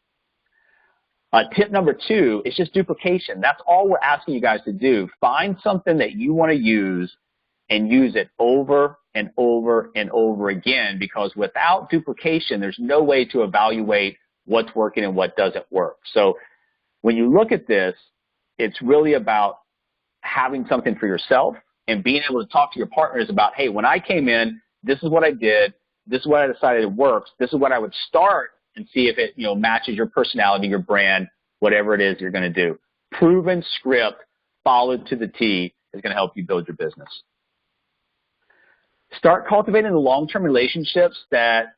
Tip number 2 is just duplication. That's all we're asking you guys to do. Find something that you want to use and use it over and over and over again, because without duplication, there's no way to evaluate what's working and what doesn't work. So when you look at this, it's really about having something for yourself and being able to talk to your partners about, hey, when I came in, this is what I did. This is what I decided works. This is what I would start, and see if it matches your personality, your brand, whatever it is you're going to do. Proven script followed to the T is going to help you build your business. Start cultivating the long-term relationships that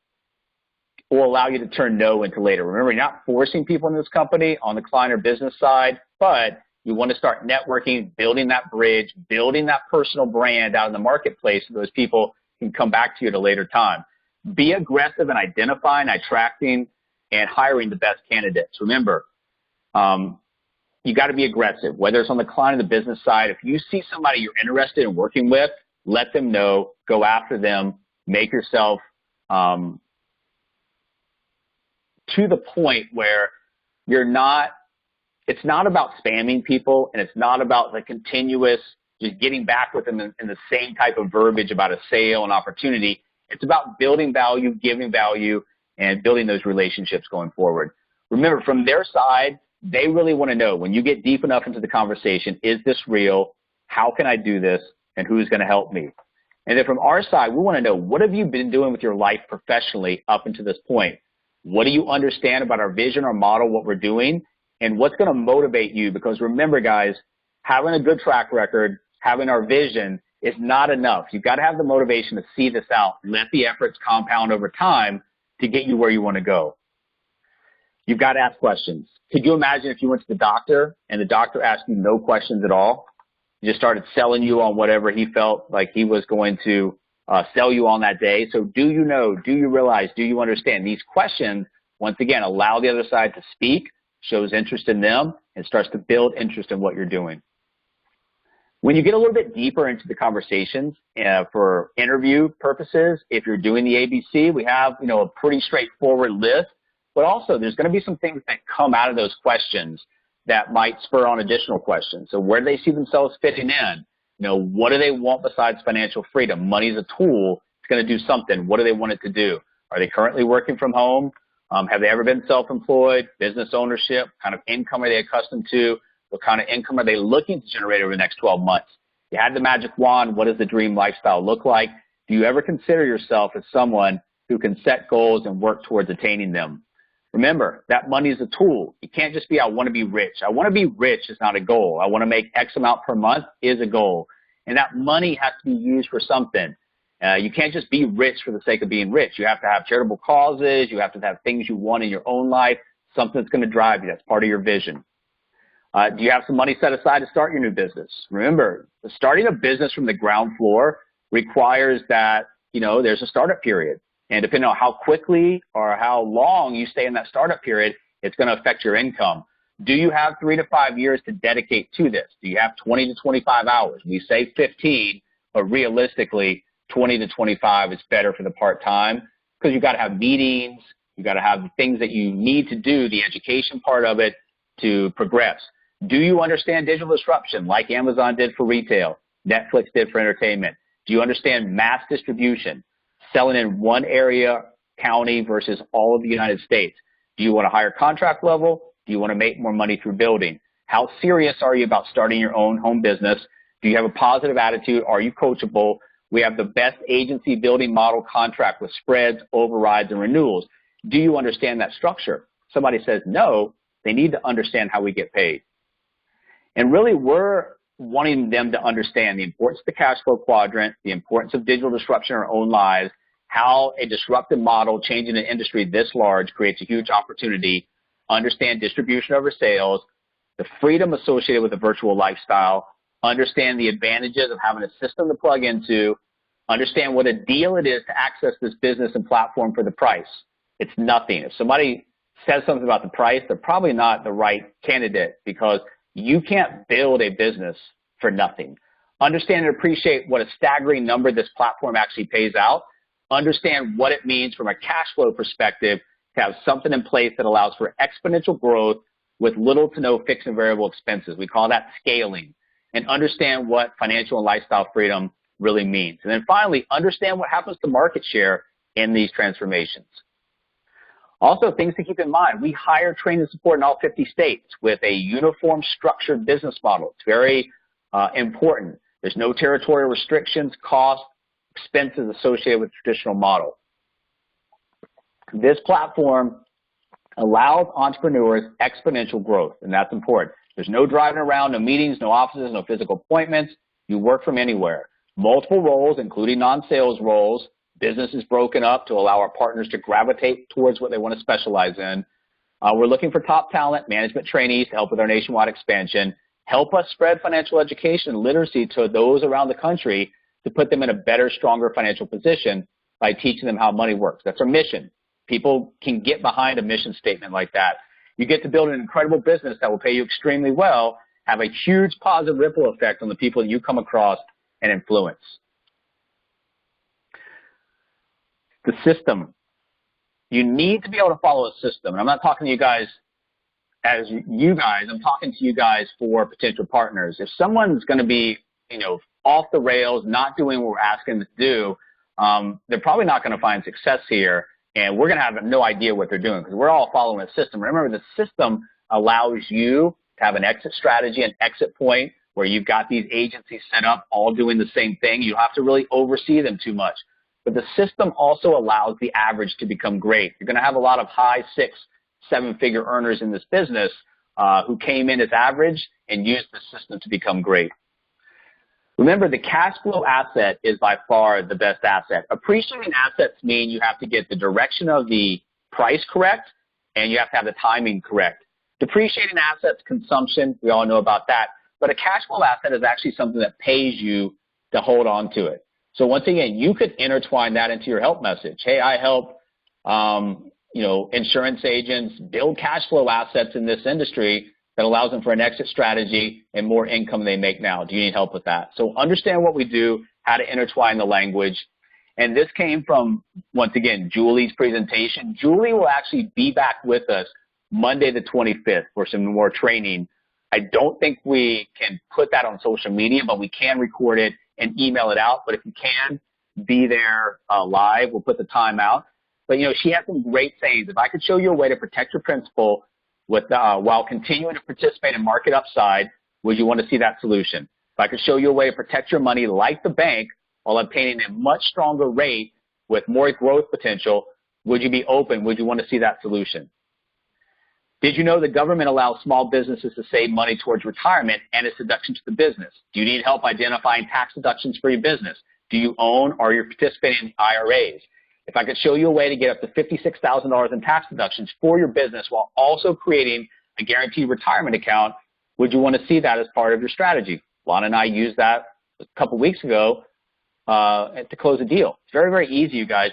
will allow you to turn no into later. Remember, you're not forcing people in this company on the client or business side, but you want to start networking, building that bridge, building that personal brand out in the marketplace so those people can come back to you at a later time. Be aggressive in identifying, attracting, and hiring the best candidates. Remember, you got to be aggressive, whether it's on the client or the business side. If you see somebody you're interested in working with, let them know, go after them, make yourself to the point where it's not about spamming people, and it's not about the continuous just getting back with them in the same type of verbiage about a sale and opportunity. It's about building value, giving value, and building those relationships going forward. Remember, from their side, they really want to know, when you get deep enough into the conversation, is this real? How can I do this? And who's going to help me? And then from our side, we want to know, what have you been doing with your life professionally up until this point? What do you understand about our vision, our model, what we're doing, and what's going to motivate you? Because remember, guys, having a good track record, having our vision is not enough. You've got to have the motivation to see this out. Let the efforts compound over time to get you where you want to go. You've got to ask questions. Could you imagine if you went to the doctor and the doctor asked you no questions at all? He just started selling you on whatever he felt like he was going to sell you on that day. So do you know, do you realize, do you understand? These questions, once again, allow the other side to speak, shows interest in them, and starts to build interest in what you're doing. When you get a little bit deeper into the conversations for interview purposes, if you're doing the ABC, we have, a pretty straightforward list, but also there's going to be some things that come out of those questions that might spur on additional questions. So where do they see themselves fitting in? What do they want besides financial freedom? Money is a tool. It's going to do something. What do they want it to do? Are they currently working from home? Have they ever been self-employed? Business ownership? What kind of income are they accustomed to? What kind of income are they looking to generate over the next 12 months? If you had the magic wand, what does the dream lifestyle look like? Do you ever consider yourself as someone who can set goals and work towards attaining them? Remember, that money is a tool. You can't just be, I want to be rich. I want to be rich is not a goal. I want to make X amount per month is a goal. And that money has to be used for something. You can't just be rich for the sake of being rich. You have to have charitable causes. You have to have things you want in your own life, something that's going to drive you. That's part of your vision. Do you have some money set aside to start your new business? Remember, starting a business from the ground floor requires that, there's a startup period. And depending on how quickly or how long you stay in that startup period, it's going to affect your income. Do you have 3 to 5 years to dedicate to this? Do you have 20 to 25 hours? We say 15, but realistically, 20 to 25 is better for the part-time because you've got to have meetings. You've got to have the things that you need to do, the education part of it, to progress. Do you understand digital disruption like Amazon did for retail, Netflix did for entertainment? Do you understand mass distribution, selling in one area, county versus all of the United States? Do you want a higher contract level? Do you want to make more money through building? How serious are you about starting your own home business? Do you have a positive attitude? Are you coachable? We have the best agency building model contract with spreads, overrides, and renewals. Do you understand that structure? Somebody says no, they need to understand how we get paid. And really, we're wanting them to understand the importance of the cash flow quadrant, the importance of digital disruption in our own lives, how a disruptive model changing an industry this large creates a huge opportunity, understand distribution over sales, the freedom associated with a virtual lifestyle, understand the advantages of having a system to plug into, understand what a deal it is to access this business and platform for the price. It's nothing. If somebody says something about the price, they're probably not the right candidate because you can't build a business for nothing. Understand and appreciate what a staggering number this platform actually pays out. Understand what it means from a cash flow perspective to have something in place that allows for exponential growth with little to no fixed and variable expenses. We call that scaling. And understand what financial and lifestyle freedom really means. And then finally, understand what happens to market share in these transformations. Also, things to keep in mind, we hire, train, and support in all 50 states with a uniform structured business model. It's very important. There's no territorial restrictions, costs, expenses associated with the traditional model. This platform allows entrepreneurs exponential growth, and that's important. There's no driving around, no meetings, no offices, no physical appointments. You work from anywhere. Multiple roles, including non-sales roles. Business is broken up to allow our partners to gravitate towards what they want to specialize in. We're looking for top talent, management trainees to help with our nationwide expansion. Help us spread financial education and literacy to those around the country to put them in a better, stronger financial position by teaching them how money works. That's our mission. People can get behind a mission statement like that. You get to build an incredible business that will pay you extremely well, have a huge positive ripple effect on the people that you come across and influence. The system. You need to be able to follow a system. And I'm not talking to you guys as you guys. I'm talking to you guys for potential partners. If someone's going to be, off the rails, not doing what we're asking them to do, they're probably not going to find success here. And we're going to have no idea what they're doing because we're all following a system. Remember, the system allows you to have an exit strategy, an exit point where you've got these agencies set up all doing the same thing. You have to really oversee them too much. But the system also allows the average to become great. You're going to have a lot of high 6, 7-figure earners in this business who came in as average and used the system to become great. Remember, the cash flow asset is by far the best asset. Appreciating assets mean you have to get the direction of the price correct, and you have to have the timing correct. Depreciating assets, consumption, we all know about that. But a cash flow asset is actually something that pays you to hold on to it. So once again, you could intertwine that into your help message. Hey, I help insurance agents build cash flow assets in this industry that allows them for an exit strategy and more income they make now. Do you need help with that? So understand what we do, how to intertwine the language. And this came from, once again, Julie's presentation. Julie will actually be back with us Monday the 25th for some more training. I don't think we can put that on social media, but we can record it and email it out. But if you can, be there live. We'll put the time out. But, she has some great sayings. If I could show you a way to protect your principal while continuing to participate in market upside, would you want to see that solution? If I could show you a way to protect your money like the bank while obtaining a much stronger rate with more growth potential, would you be open? Would you want to see that solution? Did you know the government allows small businesses to save money towards retirement and its deduction to the business? Do you need help identifying tax deductions for your business? Do you own or are you participating in IRAs? If I could show you a way to get up to $56,000 in tax deductions for your business while also creating a guaranteed retirement account, would you want to see that as part of your strategy? Lon and I used that a couple weeks ago to close a deal. It's very, very easy, you guys.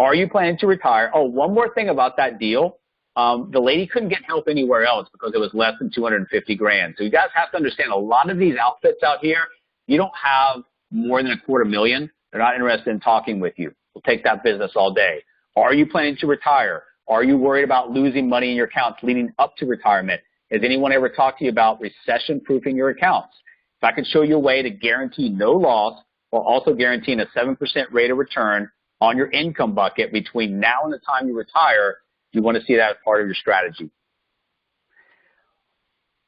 Are you planning to retire? Oh, one more thing about that deal. The lady couldn't get help anywhere else because it was less than $250,000. So you guys have to understand a lot of these outfits out here, you don't have more than $250,000. They're not interested in talking with you. We'll take that business all day. Are you planning to retire? Are you worried about losing money in your accounts leading up to retirement? Has anyone ever talked to you about recession-proofing your accounts? If I could show you a way to guarantee no loss while also guaranteeing a 7% rate of return on your income bucket between now and the time you retire, you want to see that as part of your strategy.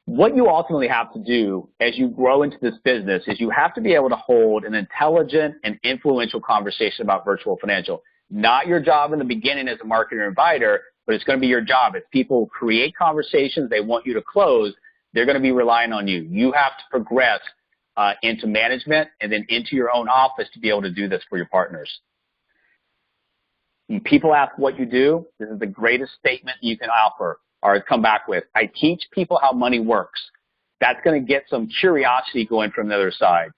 What you ultimately have to do as you grow into this business is you have to be able to hold an intelligent and influential conversation about virtual financial. Not your job in the beginning as a marketer and inviter, but it's going to be your job. If people create conversations they want you to close, they're going to be relying on you. You have to progress into management and then into your own office to be able to do this for your partners. When people ask what you do, this is the greatest statement you can offer or come back with. I teach people how money works. That's going to get some curiosity going from the other side.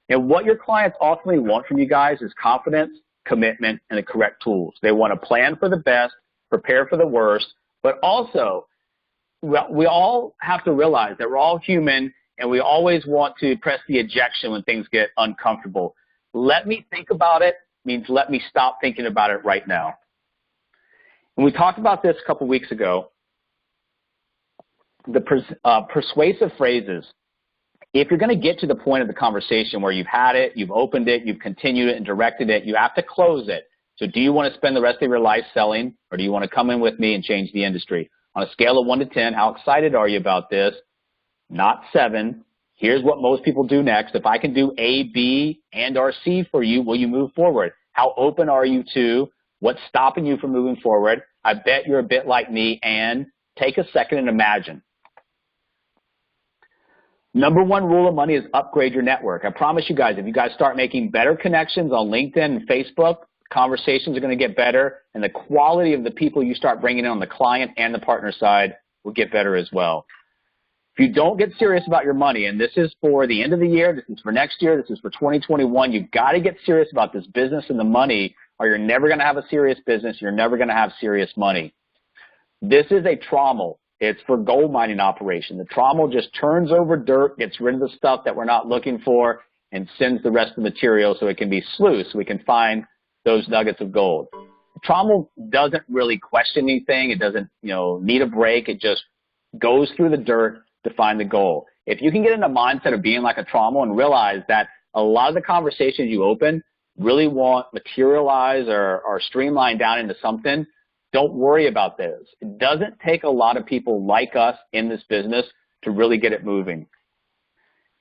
And what your clients ultimately want from you guys is confidence, commitment, and the correct tools. They want to plan for the best, prepare for the worst, but also we all have to realize that we're all human and we always want to press the ejection when things get uncomfortable. Let me think about it means let me stop thinking about it right now. And we talked about this a couple weeks ago, the persuasive phrases. If you're going to get to the point of the conversation where you've had it, you've opened it, you've continued it and directed it, you have to close it. So do you want to spend the rest of your life selling, or do you want to come in with me and change the industry? On a scale of 1 to 10, how excited are you about this? Not 7. Here's what most people do next. If I can do A, B, and or C for you, will you move forward? How open are you to what's stopping you from moving forward? I bet you're a bit like me, and take a second and imagine. Number 1 rule of money is upgrade your network. I promise you guys, if you guys start making better connections on LinkedIn and Facebook, conversations are going to get better, and the quality of the people you start bringing in on the client and the partner side will get better as well. If you don't get serious about your money, and this is for the end of the year, this is for next year, this is for 2021, you've got to get serious about this business and the money, or you're never going to have a serious business. You're never going to have serious money. This is a trommel. It's for gold mining operation. The trommel just turns over dirt, gets rid of the stuff that we're not looking for, and sends the rest of the material so it can be sluiced so we can find those nuggets of gold. The trommel doesn't really question anything. It doesn't, need a break. It just goes through the dirt to find the gold. If you can get in a mindset of being like a trommel and realize that a lot of the conversations you open really won't materialize or streamline down into something, don't worry about those. It doesn't take a lot of people like us in this business to really get it moving.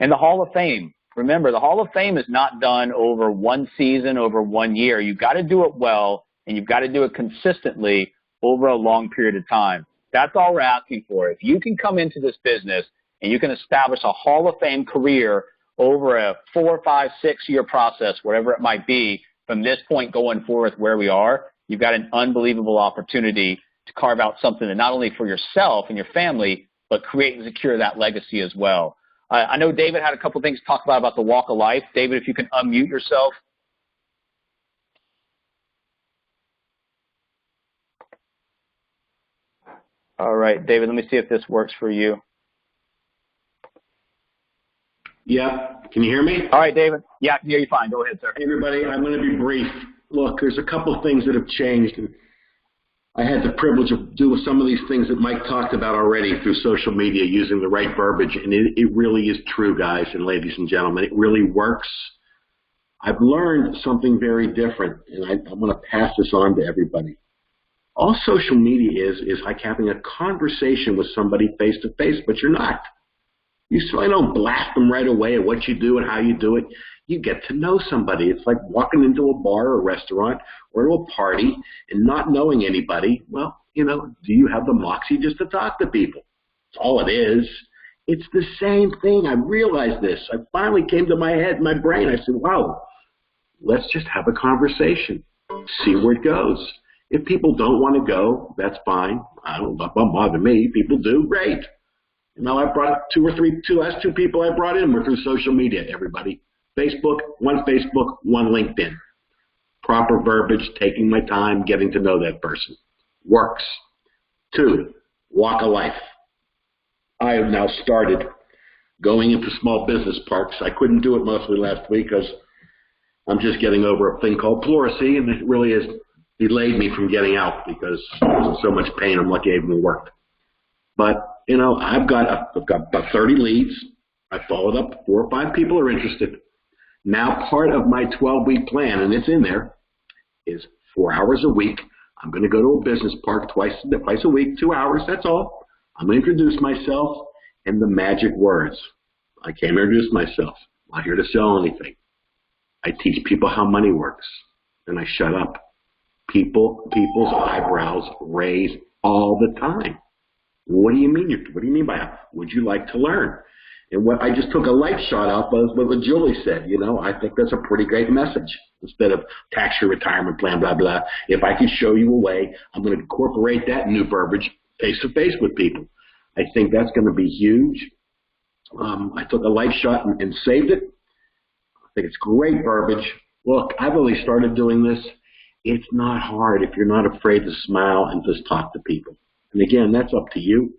And the Hall of Fame. Remember, the Hall of Fame is not done over one season, over 1 year. You've got to do it well, and you've got to do it consistently over a long period of time. That's all we're asking for. If you can come into this business and you can establish a Hall of Fame career over a 4, 5, 6-year process, whatever it might be, from this point going forward where we are, you've got an unbelievable opportunity to carve out something that not only for yourself and your family, but create and secure that legacy as well. I know David had a couple things to talk about the walk of life. David, if you can unmute yourself. All right, David, let me see if this works for you. Yeah, can you hear me? All right, David. Yeah, I can hear you fine. Go ahead, sir. Hey, everybody, I'm going to be brief. Look, there's a couple of things that have changed. And I had the privilege of doing some of these things that Mike talked about already through social media using the right verbiage, and it really is true, guys and ladies and gentlemen. It really works. I've learned something very different, and I want to pass this on to everybody. All social media is like having a conversation with somebody face-to-face, but you're not. You certainly don't blast them right away at what you do and how you do it. You get to know somebody. It's like walking into a bar or a restaurant or to a party and not knowing anybody. Well, you know, do you have the moxie just to talk to people? That's all it is. It's the same thing. I realized this. I finally came to my head, my brain. I said, wow, let's just have a conversation. See where it goes. If people don't want to go, that's fine. Don't bother me. People do, great. You know, I brought last two people I brought in were through social media, everybody. Facebook, one LinkedIn. Proper verbiage, taking my time, getting to know that person. Works. 2, walk of life. I have now started going into small business parks. I couldn't do it mostly last week because I'm just getting over a thing called pleurisy, and it really has delayed me from getting out because there's so much pain. I'm lucky I even worked. But, you know, I've got about 30 leads. I followed up. 4 or 5 people are interested. Now part of my 12-week plan, and it's in there, is 4 hours a week. I'm going to go to a business park twice a week, 2 hours, that's all. I'm going to introduce myself and the magic words. I came to introduce myself. I'm not here to sell anything. I teach people how money works, and I shut up. People's eyebrows raise all the time. What do you mean? What do you mean by that? Would you like to learn? And what I just took a light shot out of what Julie said. You know, I think that's a pretty great message. Instead of tax your retirement plan, blah, blah. If I could show you a way, I'm going to incorporate that new verbiage face-to-face with people. I think that's going to be huge. I took a light shot and saved it. I think it's great verbiage. Look, I've only started doing this. It's not hard if you're not afraid to smile and just talk to people. And again, that's up to you.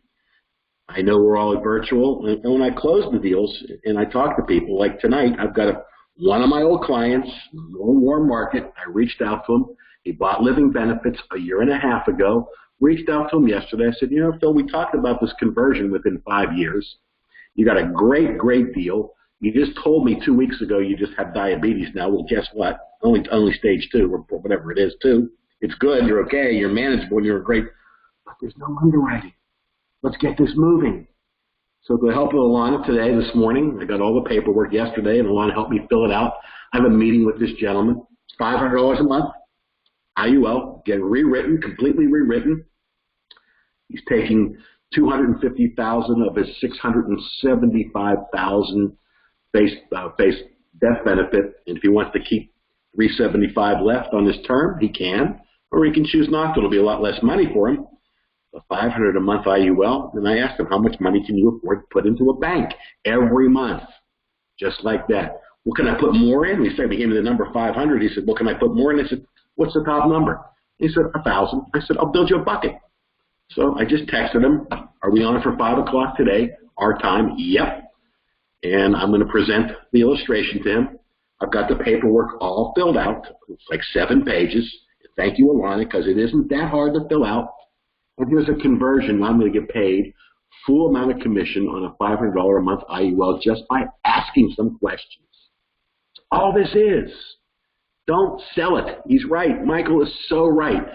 I know we're all virtual, and when I close the deals and I talk to people, like tonight, I've got one of my old clients, warm market. I reached out to him. He bought living benefits a year and a half ago. Reached out to him yesterday. I said, you know, Phil, we talked about this conversion within 5 years. You got a great, great deal. You just told me 2 weeks ago you just have diabetes now. Well, guess what? Only stage 2 or whatever it is, 2. It's good. You're okay. You're manageable. You're great. But there's no underwriting. Let's get this moving. So with the help of Alana today, this morning, I got all the paperwork yesterday, and Alana helped me fill it out. I have a meeting with this gentleman. It's $500 a month. IUL, get rewritten, completely rewritten. He's taking $250,000 of his $675,000 base death benefit, and if he wants to keep $375 left on his term, he can, or he can choose not to. It'll be a lot less money for him. $500 a month IUL, and I asked him, how much money can you afford to put into a bank every month? Just like that. Well, can I put more in? He said, he gave me the number 500. He said, well, can I put more in? I said, what's the top number? He said, 1,000. I said, I'll build you a bucket. So I just texted him, are we on for 5 o'clock today? Our time? Yep. And I'm going to present the illustration to him. I've got the paperwork all filled out. It's like 7 pages. Thank you, Alana, because it isn't that hard to fill out. And here's a conversion. I'm going to get paid full amount of commission on a $500 a month IUL just by asking some questions. All this is. Don't sell it. He's right. Michael is so right.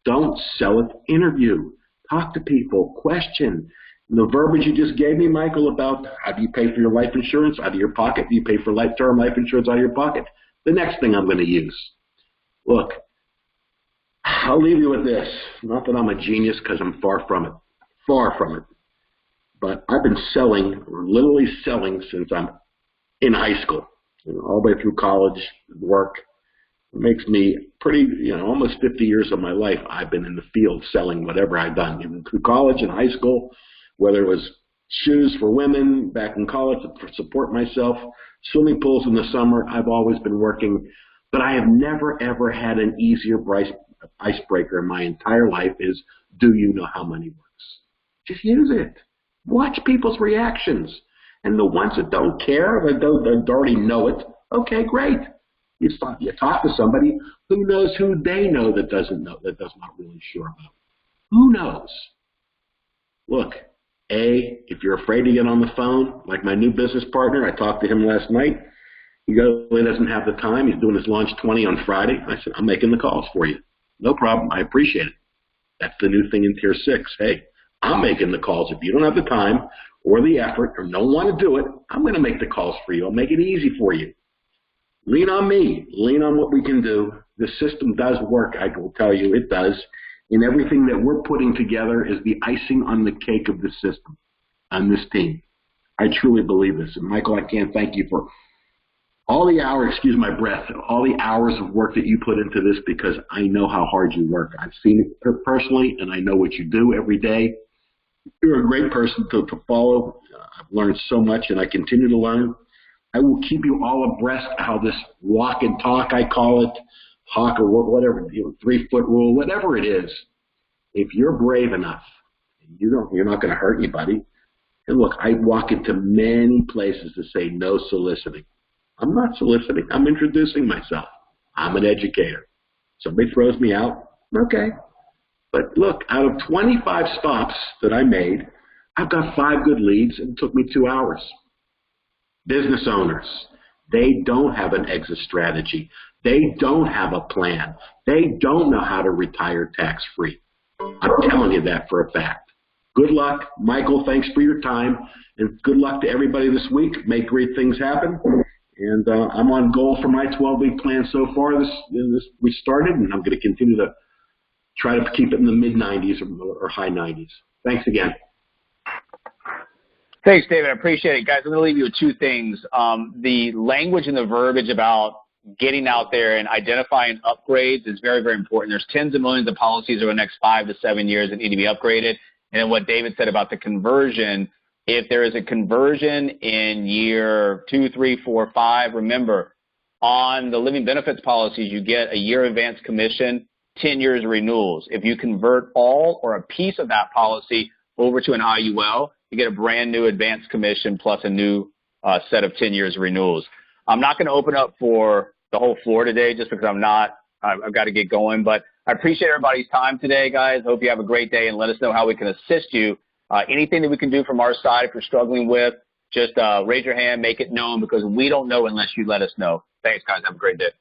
Don't sell it. Interview. Talk to people. Question. The verbiage you just gave me, Michael, about how do you pay for your life insurance out of your pocket? Do you pay for term life insurance out of your pocket? The next thing I'm going to use. Look, I'll leave you with this. Not that I'm a genius, because I'm far from it. Far from it. But I've been selling, or literally selling, since I'm in high school. All the way through college, work. It makes me pretty, almost 50 years of my life I've been in the field selling whatever I've done. Even through college and high school, whether it was shoes for women back in college to support myself, swimming pools in the summer, I've always been working. But I have never, ever had an easier icebreaker in my entire life is, do you know how money works? Just use it. Watch people's reactions. And the ones that don't care, that already know it, okay, great. You talk to somebody who knows who they know that does not really sure about it. Who knows? Look, if you're afraid to get on the phone, like my new business partner, I talked to him last night. He really doesn't have the time. He's doing his launch 20 on Friday. I said, I'm making the calls for you. No problem. I appreciate it. That's the new thing in Tier 6. Hey, I'm making the calls. If you don't have the time or the effort or don't want to do it, I'm going to make the calls for you. I'll make it easy for you. Lean on me. Lean on what we can do. The system does work. I will tell you it does. And everything that we're putting together is the icing on the cake of the system on this team. I truly believe this. And Michael, I can't thank you for all the hours, excuse my breath, all the hours of work that you put into this, because I know how hard you work. I've seen it personally, and I know what you do every day. You're a great person to follow. I've learned so much, and I continue to learn. I will keep you all abreast of how this walk and talk, I call it, hawk or whatever, 3-foot rule, whatever it is. If you're brave enough, you're not going to hurt anybody. And look, I walk into many places to say no soliciting. I'm not soliciting. I'm introducing myself. I'm an educator. Somebody throws me out, okay. But look, out of 25 stops that I made, I've got 5 good leads, and it took me 2 hours. Business owners, they don't have an exit strategy. They don't have a plan. They don't know how to retire tax-free. I'm telling you that for a fact. Good luck. Michael, thanks for your time, and good luck to everybody this week. Make great things happen. And I'm on goal for my 12-week plan so far. We started, and I'm going to continue to try to keep it in the mid-90s or high 90s. Thanks again. Thanks, David. I appreciate it. Guys, I'm going to leave you with 2 things. The language and the verbiage about getting out there and identifying upgrades is very, very important. There's tens of millions of policies over the next 5 to 7 years that need to be upgraded. And then what David said about the conversion, if there is a conversion in year 2, 3, 4, 5, remember, on the living benefits policies, you get a year advance commission, 10 years renewals. If you convert all or a piece of that policy over to an IUL, you get a brand new advance commission plus a new set of 10 years renewals. I'm not going to open up for the whole floor today just because I've got to get going, but I appreciate everybody's time today, guys. Hope you have a great day, and let us know how we can assist you. Anything that we can do from our side, if you're struggling with, just raise your hand, make it known, because we don't know unless you let us know. Thanks, guys. Have a great day.